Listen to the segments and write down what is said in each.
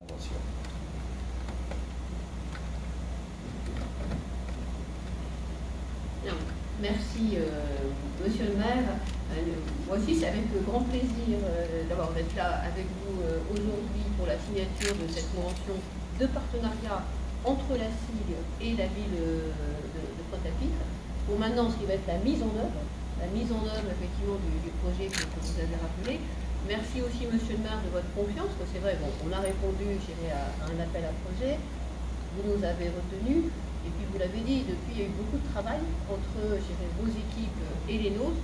convention. Bien. Merci, Monsieur le maire. Moi aussi, c'est avec grand plaisir d'avoir d'être là avec vous aujourd'hui pour la signature de cette convention de partenariat entre la SIG et la ville de Pointe-à-Pitre. Pour maintenant, ce qui va être la mise en œuvre effectivement du projet que vous avez rappelé. Merci aussi, Monsieur le maire, de votre confiance, parce que c'est vrai, bon, on a répondu, je dirais, à un appel à projet. Vous nous avez retenus. Et puis vous l'avez dit, depuis il y a eu beaucoup de travail entre vos équipes et les nôtres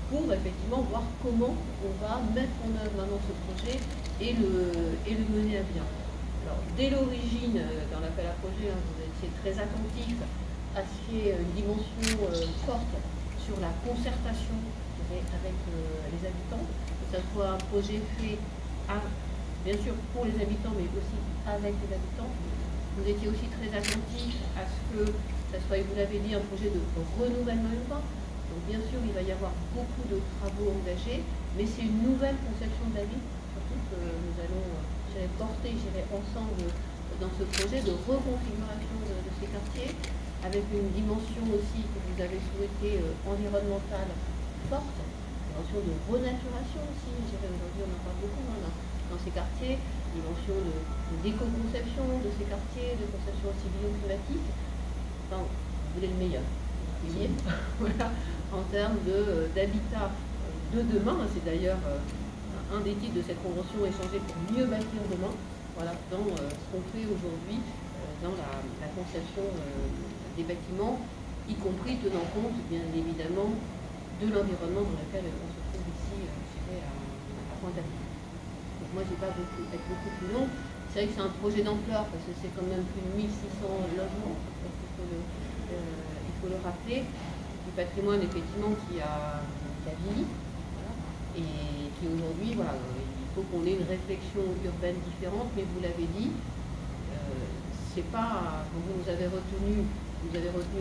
pour effectivement voir comment on va mettre en œuvre maintenant ce projet et le mener à bien. Alors dès l'origine, dans l'appel à projet, vous étiez très attentif à ce qu'il y ait une dimension forte sur la concertation avec les habitants, que ce soit un projet fait bien sûr pour les habitants, mais aussi avec les habitants. Vous étiez aussi très attentif à ce que ça soit, vous l'avez dit, un projet de renouvellement urbain. Donc bien sûr, il va y avoir beaucoup de travaux engagés, mais c'est une nouvelle conception de la ville, surtout que nous allons porter ensemble dans ce projet de reconfiguration de ces quartiers, avec une dimension aussi que vous avez souhaité environnementale forte, une dimension de renaturation aussi, aujourd'hui on en parle beaucoup dans ces quartiers, dimension d'éco-conception de ces quartiers, de conception aussi bio-climatique. Enfin, vous voulez le meilleur, voilà, en termes d'habitat de demain. C'est d'ailleurs un des titres de cette convention, échanger pour mieux bâtir demain, voilà, dans ce qu'on fait aujourd'hui dans la conception des bâtiments, y compris tenant compte bien évidemment de l'environnement dans lequel on se trouve ici à Pointe-à-Pitre. Donc moi je ne vais pas être beaucoup plus long. C'est vrai que c'est un projet d'ampleur parce que c'est quand même plus de 1600 logements, il faut le rappeler, du patrimoine effectivement qui a vieilli, voilà, et qui aujourd'hui, voilà, il faut qu'on ait une réflexion urbaine différente, mais vous l'avez dit, c'est pas, quand vous nous avez retenu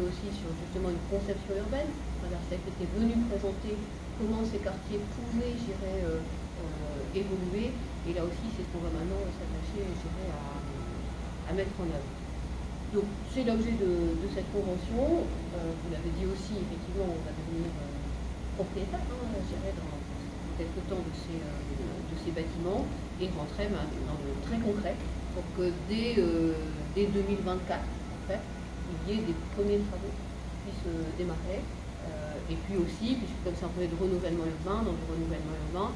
aussi sur justement une conception urbaine, l'architecte était venu présenter comment ces quartiers pouvaient, évoluer, et là aussi c'est ce qu'on va maintenant s'attacher, à mettre en œuvre. Donc c'est l'objet de cette convention. Vous l'avez dit aussi, effectivement, on va devenir propriétaire, dans quelques temps de ces bâtiments, et rentrer dans le très concret pour que dès 2024, en fait, il y ait des premiers travaux qui puissent démarrer. Et puis aussi, puisque comme c'est un projet de renouvellement urbain, dans le renouvellement urbain,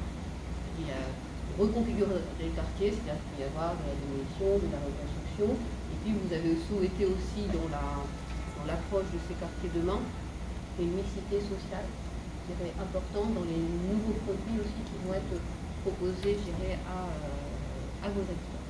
il y a reconfigurer les quartiers, c'est-à-dire qu'il va y avoir de la démolition, de la reconstruction. Et puis vous avez souhaité aussi dans l'approche de ces quartiers demain une mixité sociale, je dirais, importante dans les nouveaux produits aussi qui vont être proposés, je dirais, à vos habitants.